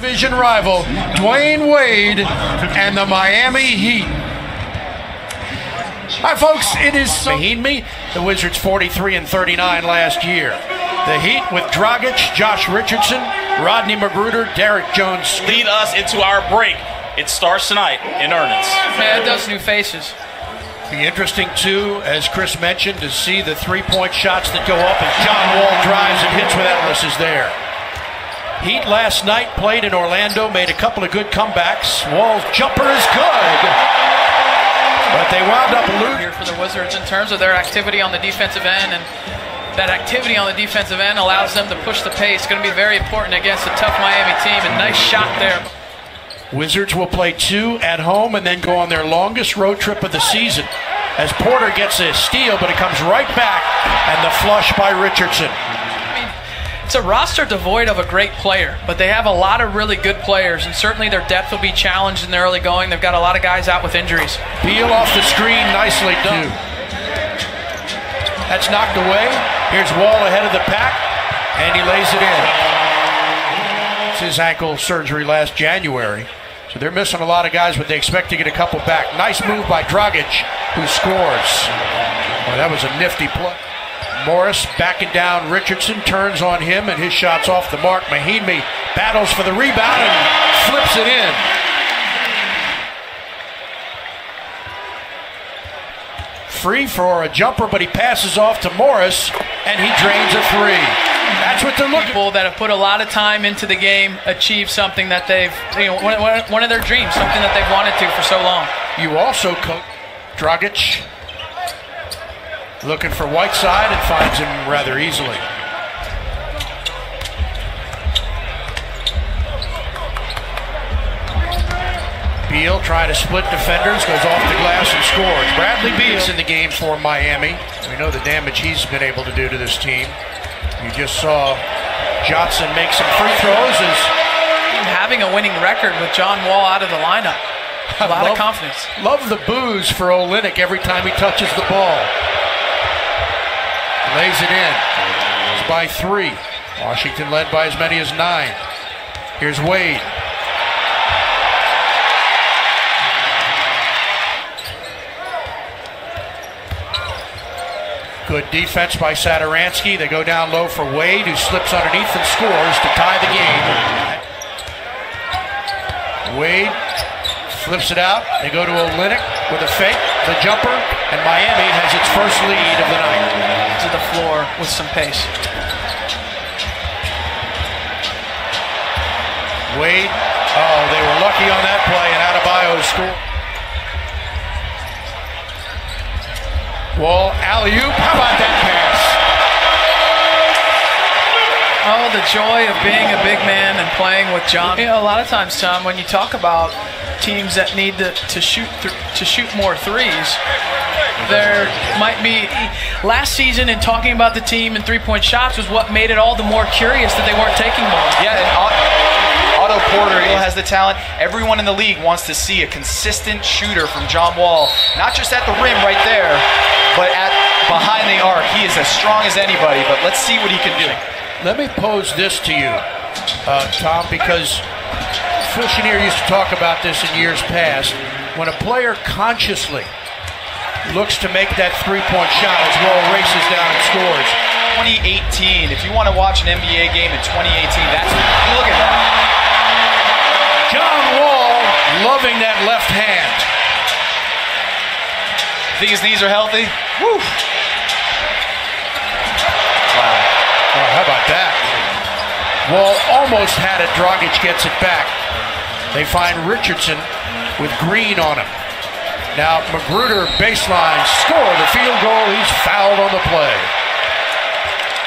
Division rival, Dwayne Wade and the Miami Heat. Hi folks, it is Mahimi. The Wizards 43-39 last year. The Heat with Dragic, Josh Richardson, Rodney Magruder, Derek Jones. Lead us into our break. It starts tonight in earnest. Yeah, it does. New faces. Be interesting too, as Chris mentioned, to see the three-point shots that go up as John Wall drives and hits when Ellis is there. Heat last night played in Orlando, made a couple of good comebacks. Wall's jumper is good, but they wound up losing. Here for the Wizards in terms of their activity on the defensive end, and that activity on the defensive end allows them to push the pace. It's going to be very important against a tough Miami team, and nice shot there. Wizards will play 2 at home and then go on their longest road trip of the season as Porter gets a steal, but it comes right back, and the flush by Richardson. It's a roster devoid of a great player, but they have a lot of really good players, and certainly their depth will be challenged in the early going. They've got a lot of guys out with injuries. Beal off the screen, nicely done. That's knocked away. Here's Wall ahead of the pack, and he lays it in. It's his ankle surgery last January, so they're missing a lot of guys, but they expect to get a couple back. Nice move by Dragic, who scores. Well, that was a nifty play. Morris backing down Richardson, turns on him, and his shot's off the mark. Mahimi battles for the rebound and flips it in. Free for a jumper, but he passes off to Morris, and he drains a three. That's what they're looking for. People that have put a lot of time into the game achieve something that they've, one of their dreams, something that they've wanted to for so long. You also coach Dragic. Looking for Whiteside and finds him rather easily. Beal trying to split defenders, goes off the glass and scores. Bradley Beal's in the game for Miami. We know the damage he's been able to do to this team. You just saw Johnson make some free throws. Having a winning record with John Wall out of the lineup. A lot of confidence. Love the boos for Olynyk every time he touches the ball. Lays it in. It's by 3. Washington led by as many as 9. Here's Wade. Good defense by Satoransky. They go down low for Wade, who slips underneath and scores to tie the game. Wade flips it out. They go to Olynyk with a fake, the jumper, and Miami has its first lead of the night. To the floor with some pace. Wade, oh, they were lucky on that play, and Adebayo scored. Wall, alley-oop, how about that pass? Oh, the joy of being a big man and playing with John. You know, a lot of times, Tom, when you talk about teams that need to shoot more threes, there might be last season, and talking about the team and three-point shots was what made it all the more curious that they weren't taking more. Yeah, and Otto Porter has the talent. Everyone in the league wants to see a consistent shooter from John Wall, not just at the rim right there, but behind the arc. He is as strong as anybody, but let's see what he can do. Let me pose this to you, Tom, because Phil Chenier used to talk about this in years past. When a player consciously looks to make that three-point shot as Wall races down and scores. 2018, if you want to watch an NBA game in 2018, look at that. John Wall loving that left hand. Think his knees are healthy? Woo. Wow. Oh, how about that? Wall almost had it. Dragic gets it back. They find Richardson with Green on him. Now Magruder baseline, score the field goal. He's fouled on the play.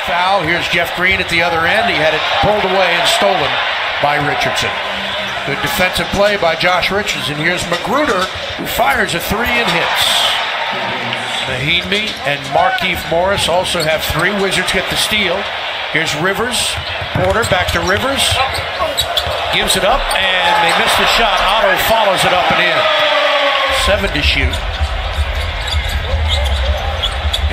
Foul. Here's Jeff Green at the other end. He had it pulled away and stolen by Richardson. Good defensive play by Josh Richardson. Here's Magruder, who fires a 3 and hits. Mahimi and Markieff Morris also have 3. Wizards get the steal. Here's Rivers. Porter back to Rivers. Gives it up, and they miss the shot. Otto follows it up and in. 7 to shoot.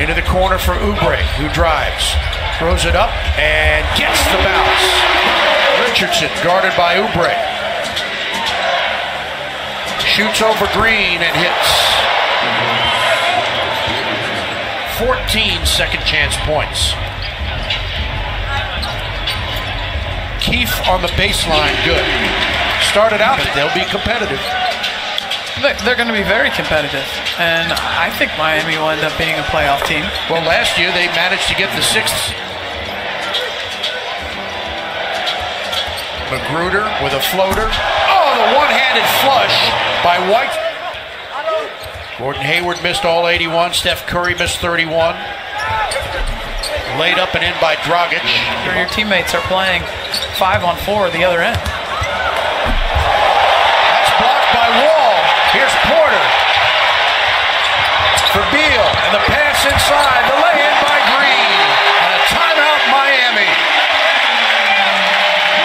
Into the corner for Oubre, who drives. Throws it up and gets the bounce. Richardson, guarded by Oubre. Shoots over Green and hits. 14 second chance points. Keefe on the baseline, good. Started out, but they'll be competitive. They're going to be very competitive, and I think Miami will end up being a playoff team. Well, last year they managed to get the 6th. Magruder with a floater. Oh, the one-handed flush by White. Gordon Hayward missed all 81. Steph Curry missed 31. Laid up and in by Dragic. Your teammates are playing 5-on-4 at the other end. That's blocked by Wall. Here's Porter for Beal, and the pass inside. The lay-in by Green, and a timeout Miami.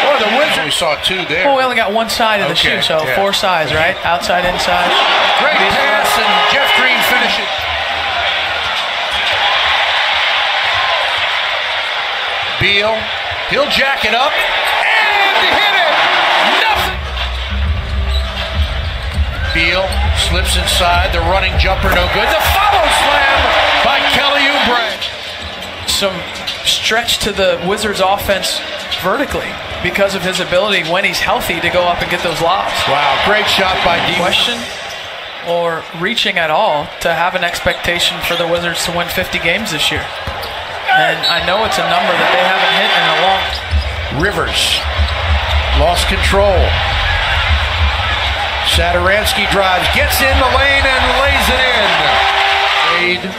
Boy, the Wizards. We saw 2 there. Well, we only got one side of the shoe, so 4 sides, right? Outside, inside. Great pass, and Jeff Green finishes. Beal, he'll jack it up and hit it. Nothing. Beal slips inside. The running jumper, no good. The follow slam by Kelly Oubre. Some stretch to the Wizards' offense vertically because of his ability when he's healthy to go up and get those lobs. Wow, great shot by D. Question or reaching at all to have an expectation for the Wizards to win 50 games this year. And I know it's a number that they haven't hit in a long time. Rivers lost control. Satoransky drives, gets in the lane and lays it in. Wade.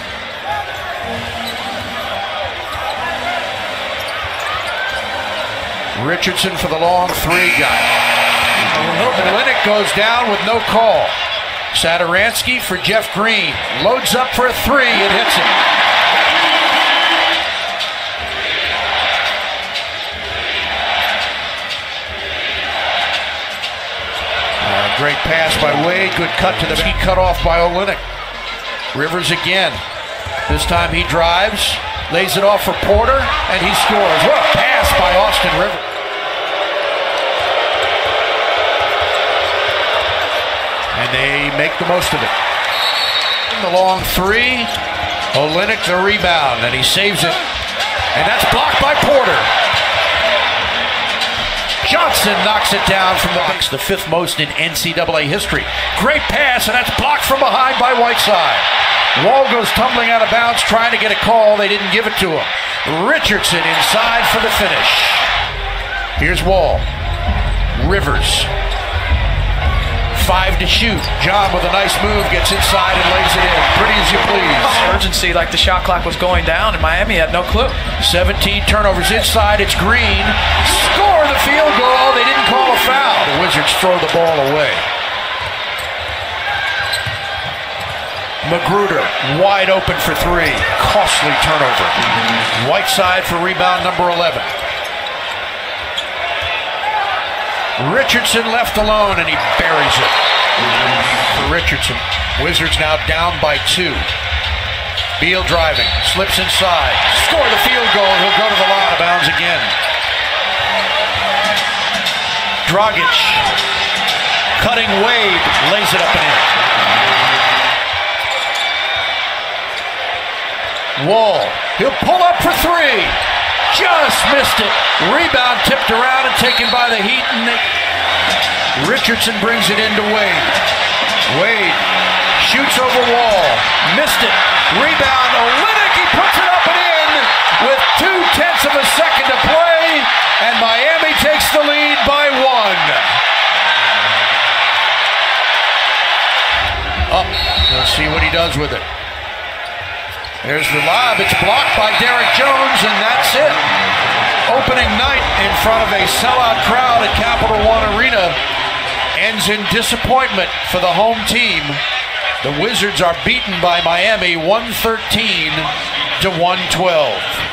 Richardson for the long 3 guy. Olynyk goes down with no call. Satoransky for Jeff Green. Loads up for a 3 and hits it. Great pass by Wade. Good cut to the feet, cut off by Olynyk. Rivers again. This time he drives, lays it off for Porter, and he scores. What a pass by Austin Rivers. And they make the most of it. The long 3. Olynyk the rebound, and he saves it. And that's blocked by Porter. Johnson knocks it down from the box, the 5th most in NCAA history. Great pass, and that's blocked from behind by Whiteside. Wall goes tumbling out of bounds, trying to get a call. They didn't give it to him. Richardson inside for the finish. Here's Wall. Rivers. 5 to shoot. John with a nice move gets inside and lays it in. Pretty as you please. Urgency, like the shot clock was going down, and Miami had no clue. 17 turnovers inside. It's Green. Score the field goal. They didn't call a foul. The Wizards throw the ball away. Magruder wide open for 3. Costly turnover. Whiteside for rebound number 11. Richardson left alone, and he buries it. For Richardson. Wizards now down by 2. Beal driving, slips inside, score the field goal. He'll go to the line of bounds again. Dragic, cutting Wade, lays it up and in. Wall, he'll pull up for 3. Just missed it. Rebound tipped around and taken by the Heat, and Richardson brings it into Wade. Wade shoots over Wall. Missed it. Rebound. Olynyk, he puts it up and in with 0.2 of a second to play, and Miami takes the lead by 1. Up. Let's see what he does with it. There's the lob. It's blocked by Derek Jones, and that's it. Opening night in front of a sellout crowd at Capital One Arena ends in disappointment for the home team. The Wizards are beaten by Miami 113 to 112.